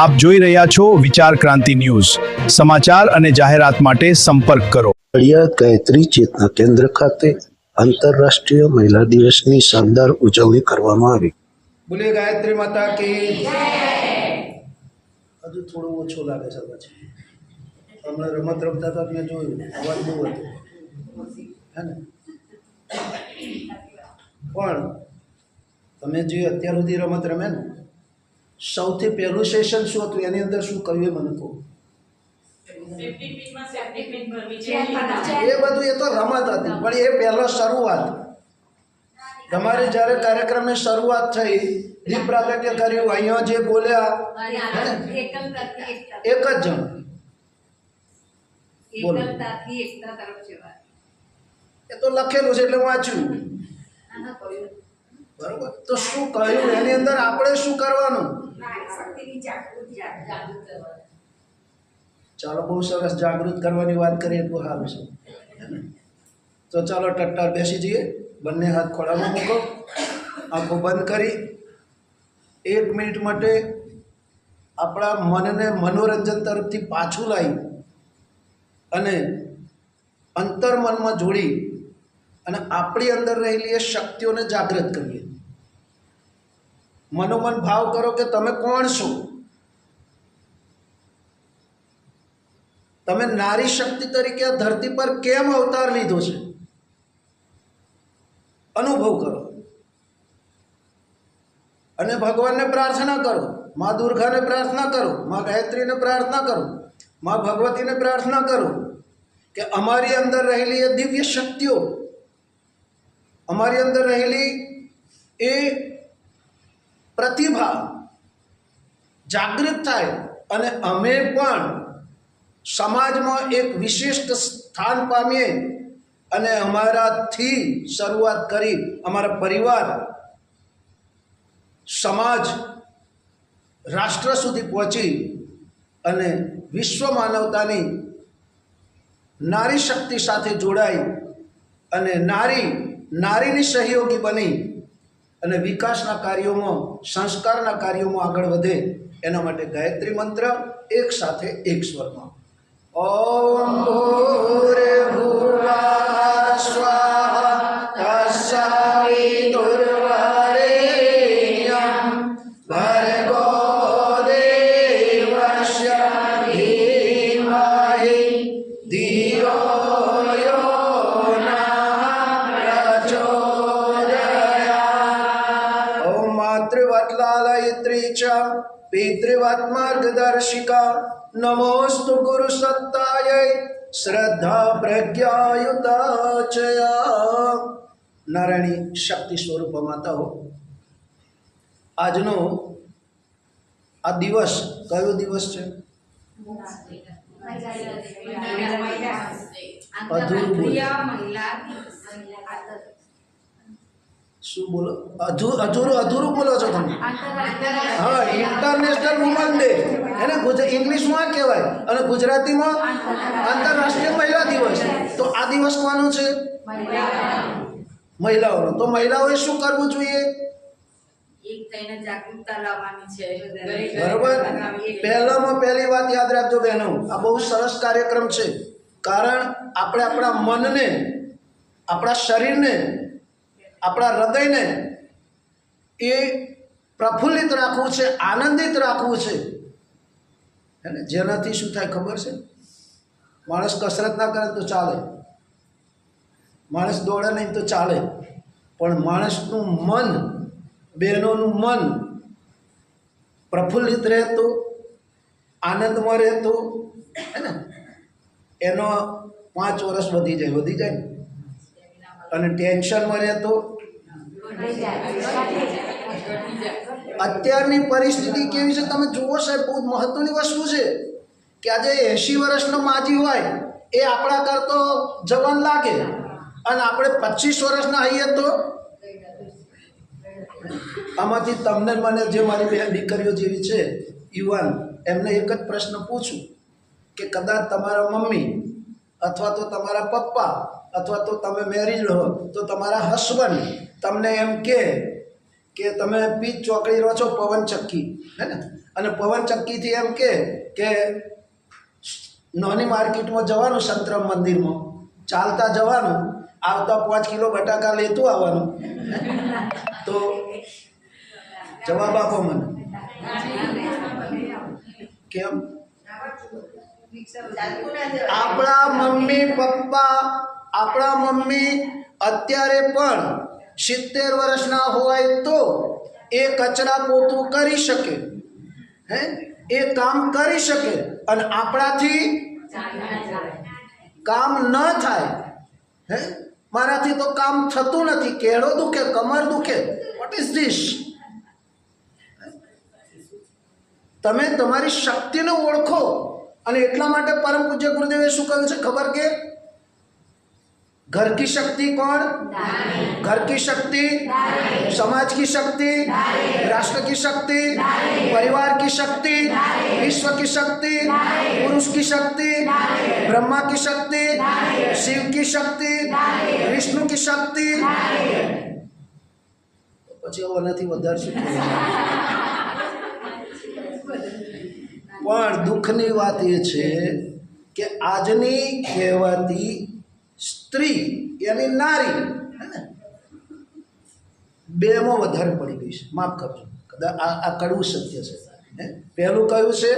આપ જોઈ રહ્યા છો વિચાર ક્રાંતિ ન્યૂઝ. સમાચાર અને જાહેરાત માટે સંપર્ક કરો. નડિયાદ ગાયત્રી ચેતના કેન્દ્ર ખાતે આંતરરાષ્ટ્રીય મહિલા દિવસની શાનદાર ઉજવણી કરવામાં આવી. બોલે ગાયત્રી માતા કી હજુ થોડું ઓછું લાગે છે પછી હમણાં રમત રમતા હતા મેં જોયું અવાજ બહુ હતો હે ને પણ તમે જે અત્યાર સુધી રમત રમે ને સૌથી પહેલું સેશન શું હતું એની અંદર શું કહ્યું એ મને કહો. એ બધું એ તો રમત હતી પણ એ પહેલો શરૂઆત તમારે જ્યારે કાર્યક્રમની શરૂઆત થઈ દીપ પ્રાગટ્ય કર્યું અહીંયા જે બોલ્યા એક જ જણ બોલો એ તો લખેલું છે એટલે વાંચ્યું બરોબર તો શું કહ્યું એની અંદર આપણે શું કરવાનું. ચાલો બહુ સરસ જાગૃત કરવાની વાત કરીએ તો સારું છે તો ચાલો ટટ્ટાર બેસી જઈએ બંને હાથ ખોળામાં મૂકો આંખો બંધ કરી 1 મિનિટ માટે આપણા મનને મનોરંજન તરફથી પાછું લાવી અને અંતર્મનમાં જોડી અને આપણી અંદર રહેલી એ શક્તિઓને જાગૃત કરીએ. મનોમન ભાવ કરો કે તમે કોણ છો. તમે નારી શક્તિ તરીકે આ ધરતી પર કેમ અવતાર લીધો છે અનુભવ કરો અને ભગવાનને પ્રાર્થના કરો. મા દુર્ગાને પ્રાર્થના કરો, મા ગાયત્રીને પ્રાર્થના કરો, મા ભગવતીને પ્રાર્થના કરો કે અમારી અંદર રહેલી એ દિવ્ય શક્તિઓ, અમારી અંદર રહેલી એ પ્રતિભા જાગૃત થાય અને અમે પણ સમાજમાં એક વિશિષ્ટ સ્થાન પામીએ અને અમારાથી શરૂઆત કરી અમારા પરિવાર, સમાજ, રાષ્ટ્ર સુધી પહોંચી અને વિશ્વ માનવતાની નારી શક્તિ સાથે જોડાઈ અને નારીની સહયોગી બની અને વિકાસના કાર્યોમાં, સંસ્કારના કાર્યોમાં આગળ વધે એના માટે ગાયત્રી મંત્ર એક સાથે એક સ્વરમાં ઓમ ભૂર્ભુવઃ સ્વાહા તસ્સવિતુર્વરેણ્યં ભર્ગો દેવસ્ય ધીમહિ ધિયો યો નઃ પ્રચોદયાત્. ઓમ માતૃવત્લાલયિત્રી ચ પિતૃવત માર્ગદર્શિકા નમોસ્તુ ગુરુ સત્તાય શ્રદ્ધા પ્રજ્ઞાયુતાચયા. નારાયણી શક્તિ સ્વરૂપ માતાઓ, આજનો આ દિવસ કયો દિવસ છે? શું બોલો? અધૂરું બોલો છો તમે. હા, ઇન્ટરનેશનલ વુમન ડે એને ઇંગ્લિશમાં કહેવાય અને ગુજરાતીમાં આંતરરાષ્ટ્રીય મહિલા દિવસ. તો આ દિવસ કોનો છે? મહિલાઓનો. તો મહિલાઓએ શું કરવું જોઈએ? બરોબર. પહેલામાં પહેલી વાત યાદ રાખજો બહેનો, આ બહુ સરસ કાર્યક્રમ છે. કારણ આપણે આપણા મનને, આપણા શરીરને, આપણા હૃદયને એ પ્રફુલ્લિત રાખવું છે, આનંદિત રાખવું છે. અને જેનાથી શું થાય ખબર છે? માણસ કસરત ના કરે તો ચાલે, માણસ દોડે નહીં તો ચાલે, પણ માણસનું મન, બહેનોનું મન પ્રફુલ્લિત રહેતું, આનંદમાં રહેતું, હે ને, એનો 5 વર્ષ વધી જાય ને. અને ટેન્શનમાં રહેતો. અત્યારની પરિસ્થિતિ કેવી છે તમે જુઓ સાહેબ, બહુ મહત્વની વસ્તુ છે કે આજે 80 વર્ષનો માજી હોય એ આપણા કરતો જવાન લાગે અને આપણે 25 વર્ષના હઈએ તો. આમાંથી તમને મને જે મારી બે દીકરીઓ જેવી છે યુવાન, એમને એક જ પ્રશ્ન પૂછું કે કદાચ તમારા મમ્મી અથવા તો તમારા પપ્પા અથવા તો તમે મેરીડ હો તો તમારા હસબન્ડ તમને એમ કે કે તમે પીચ ચોકડી રહો છો પવન ચક્કી, હે ને, અને પવન ચક્કીથી એમ કે નાની માર્કેટમાં જવાનું, સંતરામ મંદિરમાં ચાલતા જવાનું, આવતા 5 કિલો બટાકા લેતું આવવાનું, તો જવાબ આપો મને. કેમ? આપણા મમ્મી અત્યારે પણ 70 વર્ષના હોય તો એ કચરા પોતું કરી શકે, હે, એ કામ કરી શકે, અને આપણાથી કામ ન થાય. હે, મારાથી તો કામ થતું નથી, કેળો દુખે, કમર દુખે. What is this? તમે તમારી શક્તિને ઓળખો. અને એટલા માટે પરમ પૂજ્ય ગુરુદેવે શું કહ્યું છે ખબર? કે घर की शक्ति कौन? घर की शक्ति, समाज की शक्ति, राष्ट्र की शक्ति, परिवार की शक्ति, विश्व की शक्ति, पुरुष की शक्ति, ब्रह्मा की शक्ति, शिव की शक्ति, विष्णु की शक्ति. પછી આનાથી વધારે શું? પણ દુઃખની વાત એ છે કે આજની કહેવાતી સ્ત્રી યાની નારી, હે ને, બેમાં વધારે પડી ગઈ છે. માફ કરજો, કદાચ આ કડવું સત્ય છે. હે, પહેલું કયું છે?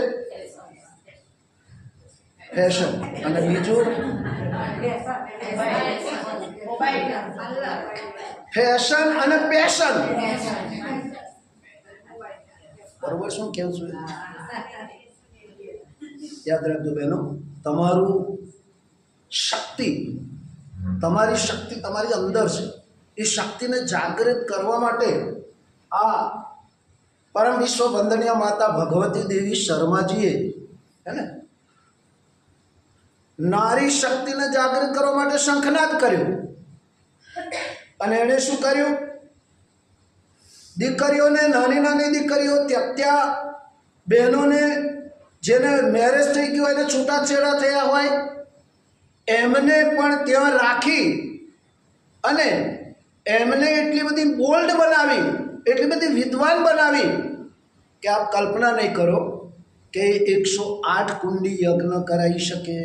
ફેશન. અને બીજું ફેશન અને પેશન. બરોબર? શું કેવું છું? યાદ રાખજો બહેનો, તમારી શક્તિ તમારી અંદર છે. એ શક્તિને જાગૃત કરવા માટે આ પરમ વિશ્વ વંદનીય માતા ભગવતી દેવી શર્માજીએ, હે ને, નારી શક્તિને જાગૃત કરવા માટે શંખનાદ કર્યો. અને એણે શું કર્યું? દીકરીઓને, નાની નાની દીકરીઓ, ત્યક્ત્યા બહેનોને, જેને મેરેજ થઈ ગયું હોય ને છૂટાછેડા થયા હોય, એમને પણ ત્યાં રાખી અને એમને એટલી બધી બોલ્ડ બનાવી, એટલી બધી વિદ્વાન બનાવી કે આપ કલ્પના નહીં કરો કે 108 કુંડી યજ્ઞ કરાવી શકે,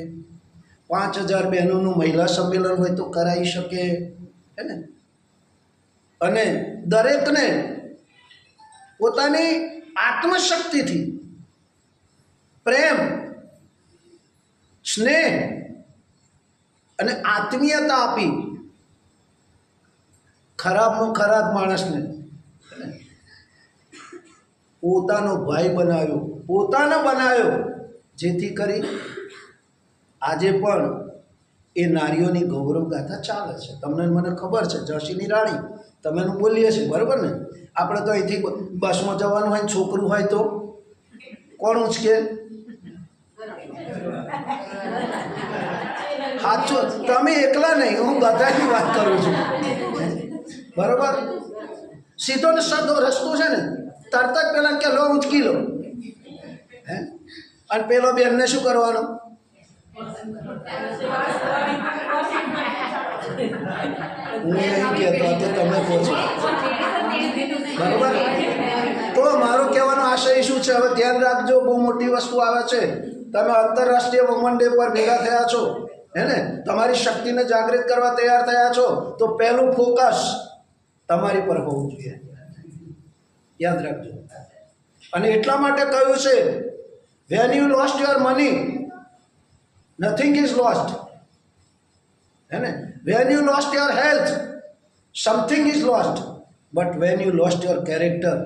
5000 બહેનોનું મહિલા સંમેલન હોય તો કરાવી શકે, હે ને. અને દરેકને પોતાની આત્મશક્તિથી પ્રેમ, સ્નેહ અને આત્મીયતા આપી ખરાબમાં ખરાબ માણસને પોતાનો ભાઈ બનાવ્યો, પોતાનો બનાવ્યો, જેથી કરી આજે પણ એ નારીઓની ગૌરવ ગાથા ચાલે છે. તમને મને ખબર છે, ઝાંસીની રાણી તમે બોલીએ છીએ, બરાબર ને? આપણે તો અહીંથી બસમાં જવાનું હોય, છોકરું હોય તો કોણ ઉંચકે? સાચું, તમે એકલા નહીં, હું બધાની વાત કરું છું, બરોબર? સીધો ને સાદો રસ્તો છે ને, તરત જ પેલા કે લો ઉંચકી લો, હે, અને પેલો બેનને શું કરવાનો? હું નહીં કહેતો, તો તમે કહો છો, બરોબર? તો મારો કહેવાનો આશય શું છે? હવે ધ્યાન રાખજો, બહુ મોટી વસ્તુ આવે છે. તમે આંતરરાષ્ટ્રીય વુમન ડે પર ભેગા થયા છો, હે ને, તમારી શક્તિને જાગૃત કરવા તૈયાર થયા છો, તો પહેલું ફોકસ તમારી પર હોવું જોઈએ. યાદ રાખજો. અને એટલા માટે કહ્યું છે, when you lost your money, nothing is lost, હે ને. When you lost your health, something is lost, but when you lost your character,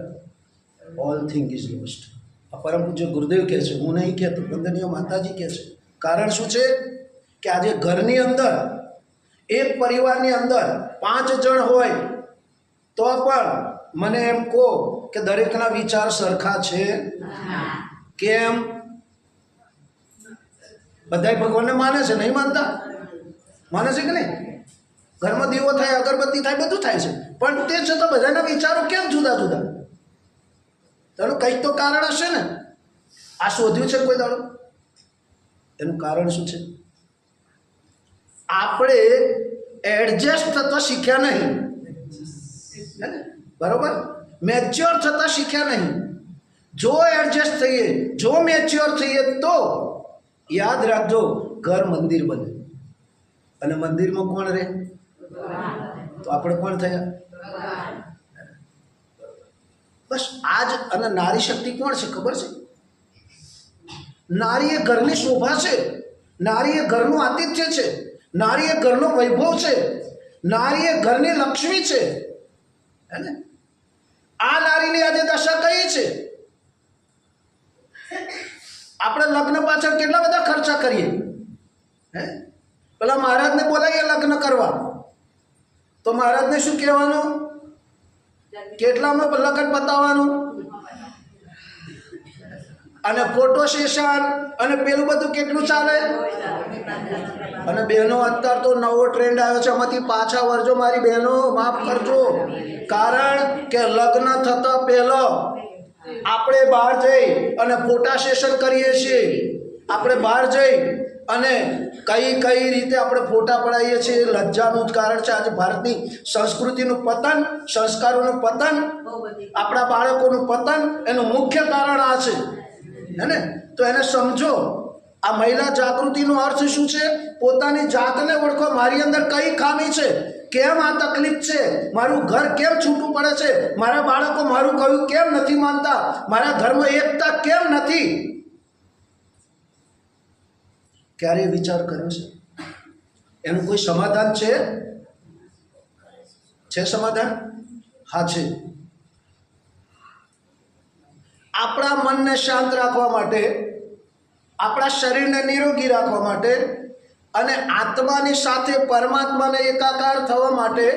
all thing is lost. આ પરમ પૂજ્ય ગુરુદેવ કહે છે, હું નહીં કહેતો, વંદનીય માતાજી કહે છે. કારણ શું છે કે આજે ઘરની અંદર, એક પરિવારની અંદર 5 જણ હોય તો પણ મને એમ કહો કે દરેકના વિચાર સરખા છે? કેમ? બધાય ભગવાનને માને છે, નહીં માનતા? માને છે કે નહીં? ઘરમાં દીવો થાય, અગરબત્તી થાય, બધું થાય છે, પણ તે છતાં બધાના વિચારો કેમ જુદા જુદા? તેનું કંઈક તો કારણ હશે ને. આ શોધ્યું છે કોઈ દાડો? એનું કારણ શું છે? આપણે એડજસ્ટ થતા શીખ્યા નહીં, બરોબર? મેચ્યોર થતાં શીખ્યા નહીં. જો એડજસ્ટ થઈએ, જો મેચ્યોર થઈએ તો યાદ રાખજો ઘર મંદિર બને. અને મંદિરમાં કોણ રહે? તો આપણે કોણ થયા? બસ આજ. અને નારી શક્તિ કોણ છે ખબર છે? નારી એ ઘરની શોભા છે, નારી એ ઘરનું આતિથ્ય છે, નારી એ ઘરનો વૈભવ છે, નારી એ ઘરની લક્ષ્મી છે. હે ને? આ નારીની આજે દશા કઈ છે? આપણે લગ્ન પાછળ કેટલા બધા ખર્ચા કરીએ. હે, પેલા મહારાજને બોલાવીએ લગ્ન કરવા, તો મહારાજને શું કહેવાનું? કેટલામાં લગ્ન પતાવવાનું? અને ફોટો સેશન અને પેલું બધું કેટલું ચાલે? અને બહેનો અત્યારે તો નવો ટ્રેન્ડ આવ્યો છે, એમાંથી પાછા વળજો મારી બહેનો, માફ કરજો. કારણ કે લગ્ન થતા પહેલો આપણે બહાર જઈ અને ફોટા સેશન કરીએ છીએ. આપણે બહાર જઈ અને કઈ કઈ રીતે આપણે ફોટા પડાવીએ છીએ. લજ્જાનું જ કારણ છે આજે ભારતની સંસ્કૃતિનું પતન, સંસ્કારોનું પતન, આપણા બાળકોનું પતન. એનું મુખ્ય કારણ આ છે. હે ને? તો એને સમજો. આ મહિલા જાગૃતિનો અર્થ શું છે? પોતાની જાતને ઓળખો. મારી અંદર કઈ ખામી છે? કેમ આ તકલીફ છે? મારું ઘર કેમ છૂટું પડે છે? મારા બાળકો મારું કહ્યું કેમ નથી માનતા? મારા ઘરમાં એકતા કેમ નથી? ક્યારે વિચાર કર્યો છે? એનું કોઈ સમાધાન છે? છે સમાધાન? હા છે. આપણા મનને શાંત રાખવા માટે, આપણા શરીરને નિરોગી રાખવા માટે અને આત્માની સાથે પરમાત્માને એકાકાર થવા માટે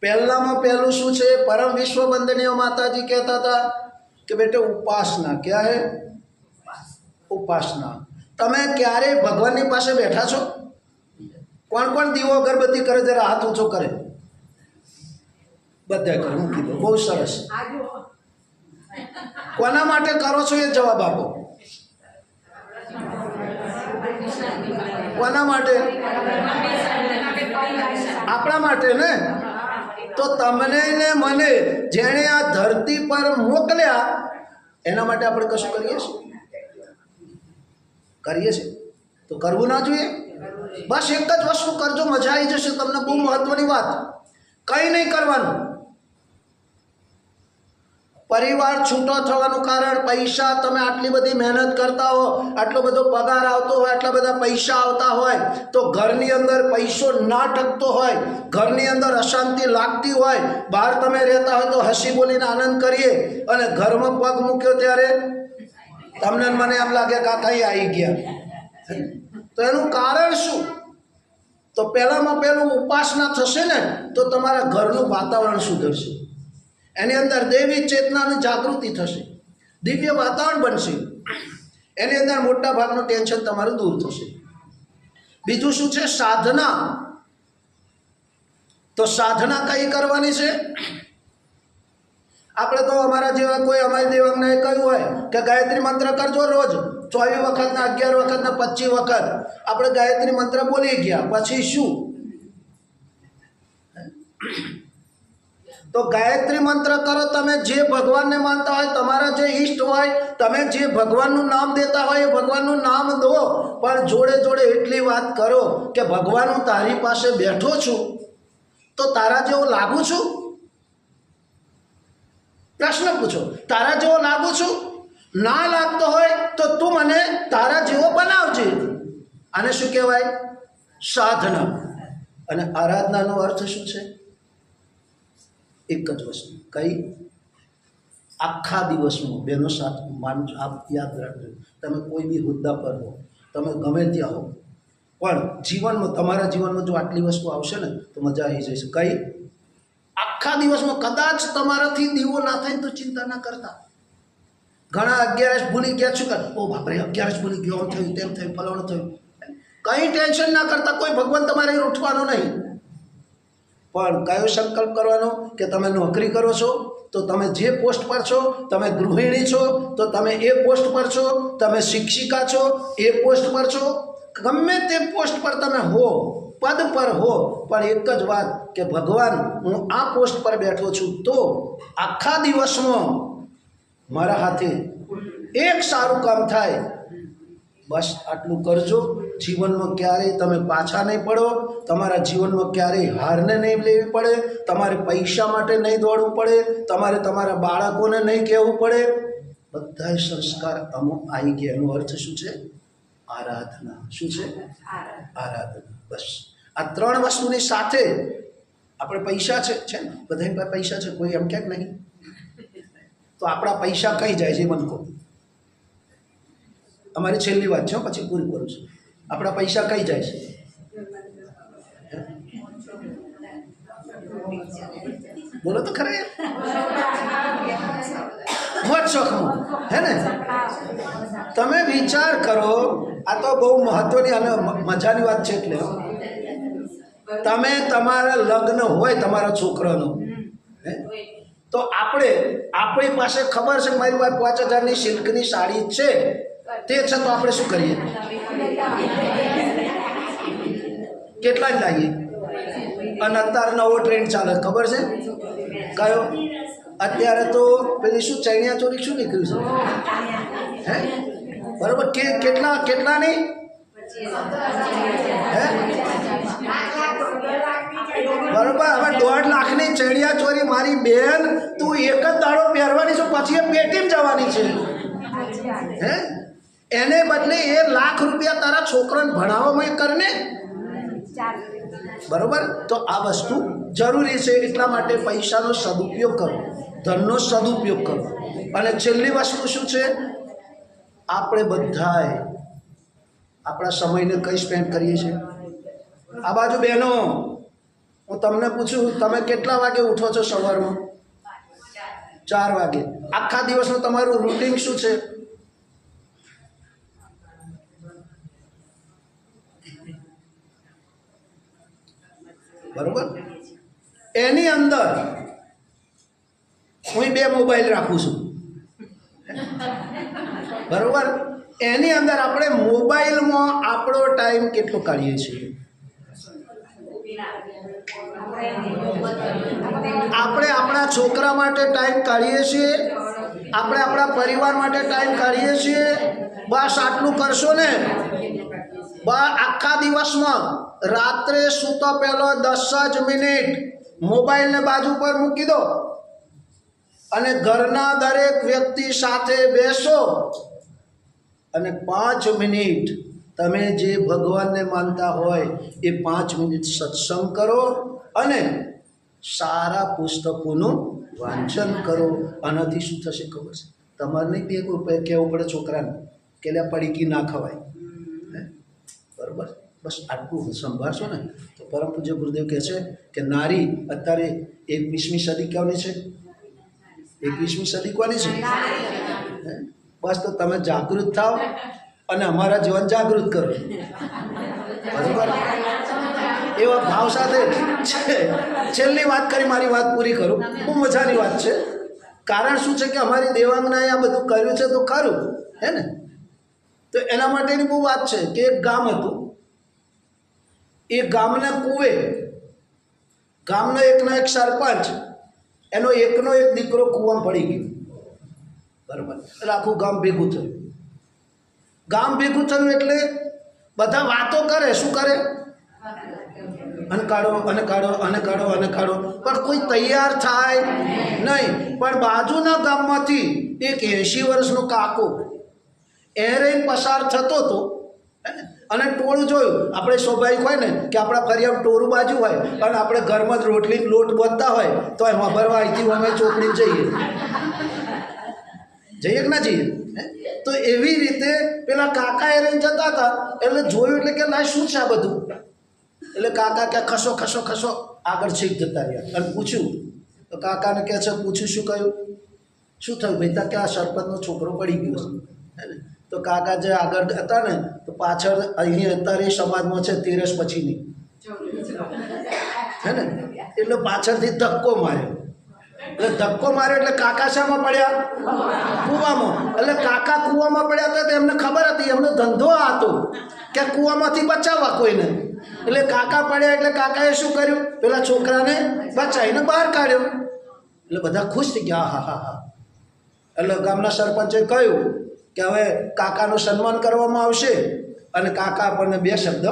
પહેલામાં પહેલું શું છે? પરમ વિશ્વ વંદનીય માતાજી કહેતા હતા કે બેટે ઉપાસના. ક્યાં હે? ઉપાસના. તમે ક્યારે ભગવાનની પાસે બેઠા છો? કોણ કોણ દીવો અગરબત્તી કરે? જરા હાથ ઊંચો કરે. બધા કરે. મૂકી દો. બહુ સરસ. કોના માટે કરો છો એ જવાબ આપો. કોના માટે? આપણા માટે ને? તો તમને ને મને જેણે આ ધરતી પર મોકલ્યા એના માટે આપણે કશું કરીએ છીએ? કરીએ છીએ? તો કરવું ના જોઈએ? બસ એક જ વસ્તુ કરજો, મજા આવી જશે તમને. બહુ મહત્વની વાત. કંઈ નહીં કરવાનું. પરિવાર છૂટો થવાનું કારણ પૈસા. તમે આટલી બધી મહેનત કરતા હો, આટલો બધો પગાર આવતો હોય, આટલા બધા પૈસા આવતા હોય, તો ઘરની અંદર પૈસો ના ટકતો હોય, ઘરની અંદર અશાંતિ લાગતી હોય, બહાર તમે રહેતા હોય તો હસી બોલીને આનંદ કરીએ, અને ઘરમાં પગ મૂક્યો ત્યારે તમને મને એમ લાગે કે આ કઈ આવી ગયા. તો એનું કારણ શું? તો પહેલામાં પહેલું ઉપાસના થશે ને તો તમારા ઘરનું વાતાવરણ સુધરશે. એની અંદર દૈવી ચેતનાની જાગૃતિ થશે, દિવ્ય વાતાવરણ બનશે. એની અંદર મોટા ભાગનું ટેન્શન તમારું દૂર થશે. બીજું શું છે? સાધના. તો સાધના કઈ કરવાની છે? આપણે તો અમારા જેવા કોઈ અમારી દેવાંગને કહ્યું હોય કે ગાયત્રી મંત્ર કરજો રોજ 24 વખત ને 11 વખત ને 25 વખત. આપણે ગાયત્રી મંત્ર બોલી ગયા પછી શું? તો ગાયત્રી મંત્ર કરો. તમે જે ભગવાનને માનતા હોય, તમારા જે ઈષ્ટ હોય, તમે જે ભગવાનનું નામ દેતા હોય એ ભગવાનનું નામ દો. પણ જોડે જોડે એટલી વાત કરો કે ભગવાન, હું તારી પાસે બેઠો છું તો તારા જેવો લાગુ છું? પ્રશ્ન પૂછો. તારા જેવો લાગુ છું? ના લાગતો હોય તો તું મને તારા જેવો બનાવજે. આને શું કહેવાય? સાધના. અને આરાધનાનો અર્થ શું છે? એક જ વસ્તુ. કઈ? આખા દિવસમાં બેનો સાથ માનજો. આપ યાદ રાખજો, તમે કોઈ બી હોદ્દા પર હો, તમે ગમે ત્યાં હો, પણ જીવનમાં, તમારા જીવનમાં જો આટલી વસ્તુ આવશે ને તો મજા આવી જશે. કઈ? આખા દિવસમાં કદાચ તમારાથી દીવો ના થાય તો ચિંતા ના કરતા. ઘણા 11 ભૂલી ગયા છું કે ઓ બાપરે 11 ભૂલી ગયો, આમ થયું, તેમ થયું, ફલાણું થયું. કંઈ ટેન્શન ના કરતા. કોઈ ભગવાન તમારે રૂઠવાનો નહીં. પણ કયો સંકલ્પ કરવાનો? કે તમે નોકરી કરો છો તો તમે જે પોસ્ટ પર છો, તમે ગૃહિણી છો તો તમે એ પોસ્ટ પર છો, તમે શિક્ષિકા છો એ પોસ્ટ પર છો, ગમે તે પોસ્ટ પર તમે હો, પદ પર હો, પણ એક જ વાત કે ભગવાન હું આ પોસ્ટ પર બેઠો છું તો આખા દિવસમાં મારા હાથે એક સારું કામ થાય, બસ આટલું કરજો. જીવનમાં ક્યારેય તમે પાછા નહીં પડો, તમારા જીવનમાં ક્યારેય હારને નહીં લેવી પડે, તમારે પૈસા માટે નહીં દોડવું પડે, તમારે તમારા બાળકોને નહીં કહેવું પડે. બધા સંસ્કાર અમુક આવી ગયા. એનો અર્થ શું છે? આરાધના. શું છે? આરાધના. બસ આ ત્રણ વસ્તુની સાથે આપણે પૈસા છે ને, બધાની પાસે પૈસા છે, કોઈ એમ ક્યાંક નહીં. તો આપણા પૈસા કઈ જાય છે મને કહો. અમારી છેલ્લી વાત છે, પછી પૂરી કરું છું. આપણા પૈસા કઈ જાય છે? બોલો તો ખરા. મોજ શોખમાં, હે ને? તમે વિચાર કરો, આ તો બહુ મહત્વની અને મજાની વાત છે. એટલે તમે તમારા લગ્ન હોય તમારા છોકરાનો, હે, તો આપણી પાસે ખબર છે કે મારી પાસે 5,000ની સિલ્કની સાડી છે, તે છે, તો આપણે શું કરીએ? કેટલા જ લાવીએ? અને અત્યારે નવો ટ્રેન્ડ ચાલે ખબર છે કયો? અત્યારે તો પેલી શું ચણિયા ચોરી શું નીકળ્યું છે, હે? બરોબર. કેટલાની? હે, બરોબર. હવે 1.5 લાખની ચણિયા ચોરી મારી બેન તું એક જ દાડો પહેરવાની છે, પછી એ પેટીમાં જવાની છે, હે? એને બદલે એ લાખ રૂપિયા તારા છોકરાને ભણાવવામાં કરને. બરોબર. તો આ વસ્તુ જરૂરી છે. એટલા માટે પૈસાનો સદુપયોગ કરો, ધનનો સદુપયોગ કરો. અને છેલ્લી વસ્તુ શું છે? આપણે બધાએ આપણા સમયને કઈ સ્પેન્ડ કરીએ છીએ? આ બાજુ બહેનો, હું તમને પૂછું, તમે કેટલા વાગે ઉઠો છો સવારમાં? 4 વાગે. આખા દિવસનું તમારું રૂટિન શું છે? બરોબર. એની અંદર હું 2 મોબાઈલ રાખું છું, બરોબર. એની અંદર આપણે મોબાઈલમાં આપણો ટાઈમ કેટલો કાઢીએ છીએ? આપણે આપણા છોકરા માટે ટાઈમ કાઢીએ છીએ, આપણે આપણા પરિવાર માટે ટાઈમ કાઢીએ છીએ. બસ આટલું કરશો ને, બસ આખા દિવસમાં રાત્રે સૂતો પહેલો 10 જ મિનિટ મોબાઈલને બાજુ પર મૂકી દો અને ઘરના દરેક વ્યક્તિ સાથે બેસો અને 5 મિનિટ તમે જે ભગવાનને માનતા હોય એ 5 મિનિટ સત્સંગ કરો અને સારા પુસ્તકોનું વાંચન કરો. આનાથી શું થશે ખબર છે? તમારે નહીં કહેવું પડે છોકરાને કે લે પડીકી ના ખવાય, બરોબર. બસ આટલું સંભાળશો ને તો પરમ પૂજ્ય ગુરુદેવ કહે છે કે નારી અત્યારે 21મી સદી કોની છે? 21મી સદી કોની છે? બસ તો તમે જાગૃત થાઓ અને અમારા જીવન જાગૃત કરો, બરોબર. એવા ભાવ સાથે છેલ્લી વાત કરી, મારી વાત પૂરી કરું. બહુ મજાની વાત છે. કારણ શું છે કે અમારી દેવાંગનાએ આ બધું કર્યું છે તો ખરું, હે ને? તો એના માટેની બહુ વાત છે કે એક ગામ હતું. એ ગામના કુવે ગામનો એકનો એક સરપંચ, એનો એકનો એક દીકરો કૂવામાં પડી ગયો, બરાબર. એટલે આખું ગામ ભેગું થયું. ગામ ભેગું થયું એટલે બધા વાતો કરે. શું કરે? અને કાઢો અને કાઢો અને કાઢો અને કાઢો, પણ કોઈ તૈયાર થાય નહીં. પણ બાજુના ગામમાંથી એક 80 વર્ષનો કાકો એ રહીને પસાર થતો હતો અને ટોળું જોયું. આપણે સ્વાભાવિક હોય ને કે આપણા ફરિયામાં ટોળું બાજુ હોય અને આપણે ઘરમાં જ રોટલી લોટ બોધતા હોય તો એમાં ભરવા અહીંથી અમે ચોકડી જઈએ કે ના જઈએ? તો એવી રીતે પેલા કાકા એ રહીને જતા હતા. એટલે જોયું એટલે કે ના શું છે આ બધું? એટલે કાકા કે ખસો ખસો ખસો આગળ છેક જતા રહ્યા. અને પૂછ્યું તો કાકાને કહે છે પૂછ્યું શું કહ્યું? શું થયું ભાઈ? તા કે આ સરપંચનો છોકરો પડી ગયો છે, હે ને? તો કાકા જે આગળ હતા ને તો પાછળ અહીં અત્યારે સમાજમાં છે 13 પછીની, હે ને? એટલે પાછળથી ધક્કો માર્યો. એટલે ધક્કો માર્યો એટલે કાકા શામાં પડ્યા? કૂવામાં. એટલે કાકા કૂવામાં પડ્યા હતા તો એમને ખબર હતી, એમનો ધંધો હતો. કે કૂવામાંથી બચાવવા કોઈને. એટલે કાકા પડ્યા એટલે કાકાએ શું કર્યું, પેલા છોકરાને બચાવીને બહાર કાઢ્યો. એટલે બધા ખુશ થઈ ગયા, હા હા હા. એટલે ગામના સરપંચે કહ્યું કે હવે કાકાનું સન્માન કરવામાં આવશે અને કાકા આપણને 2 શબ્દ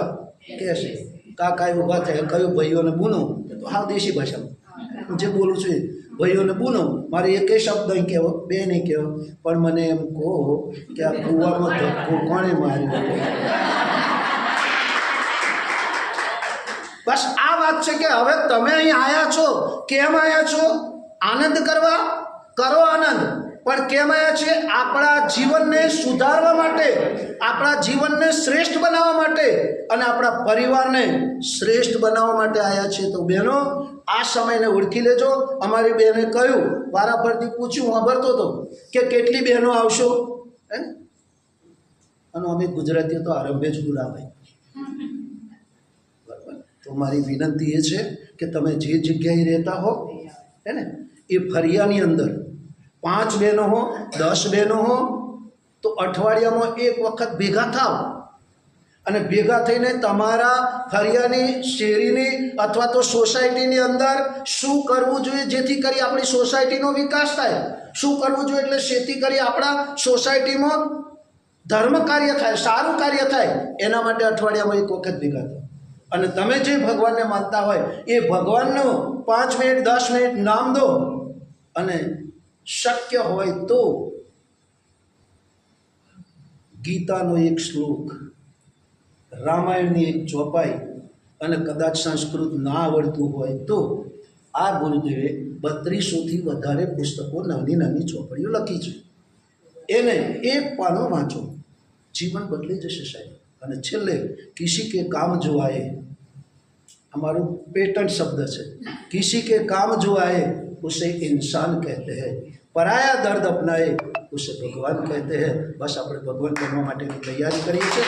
કહેશે. કાકાએ ઊભા થયા, કહ્યું ભાઈઓને બૂનો, તો હાવ દેશી ભાષામાં જે બોલું છું, ભાઈઓને બૂનો, મારે એકેય શબ્દ નહીં કહેવો, 2 નહીં કહેવો, પણ મને એમ કહો કે આ કૂવામાં ધક્કો કોણે માર્યો. બસ આ વાત છે કે હવે તમે અહીં આવ્યા છો, કેમ આવ્યા છો? આનંદ કરવા, કરો આનંદ. પણ કેમ આવ્યા છે? આપણા જીવનને સુધારવા માટે, આપણા જીવનને શ્રેષ્ઠ બનાવવા માટે અને આપણા પરિવારને શ્રેષ્ઠ બનાવવા માટે આવ્યા છે. તો બહેનો, આ સમયને ઓળખી લેજો. અમારી બહેને કહ્યું, વારાફરતી પૂછ્યું, હું સાંભળતો હતો કે કેટલી બહેનો આવશો, હે? અને અમે ગુજરાતીઓ તો આરંભે જ ગુલાભાઈ. બરાબર. તો મારી વિનંતી એ છે કે તમે જે જગ્યાએ રહેતા હો, હે ને, એ ફરિયાની અંદર 5 બહેનો હો, 10 બહેનો હો, તો અઠવાડિયામાં એક વખત ભેગા થાવ અને ભેગા થઈને તમારા ફરિયાની, શેરીની અથવા તો સોસાયટીની અંદર શું કરવું જોઈએ જેથી કરી આપણી સોસાયટીનો વિકાસ થાય, શું કરવું જોઈએ એટલે જેથી કરી આપણા સોસાયટીમાં ધર્મ કાર્ય થાય, સારું કાર્ય થાય, એના માટે અઠવાડિયામાં એક વખત ભેગા થાવ. અને તમે જે ભગવાનને માનતા હોય એ ભગવાનનું 5 મિનિટ 10 મિનિટ નામ દો અને શક્ય હોય તો ગીતાનો એક શ્લોક, રામાયણની એક ચોપાઈ અને કદાચ સંસ્કૃત ના આવડતું હોય તો આ ગુરુદેવે 3200થી વધારે પુસ્તકો, નાની નાની ચોપડીઓ લખી છે. એને એક પાનું વાંચો, જીવન બદલી જશે સાહેબ. અને છેલ્લે કિસી કે કામ જો આए, અમારું પેટન્ટ શબ્દ છે, કિસી કે કામ જો आए उसे इंसान कहते हैं, पराया दर्द अपनाए उसे भगवान कहते हैं. बस આપણે ભગવાન બનવા માટેની તૈયારી કરીએ છીએ.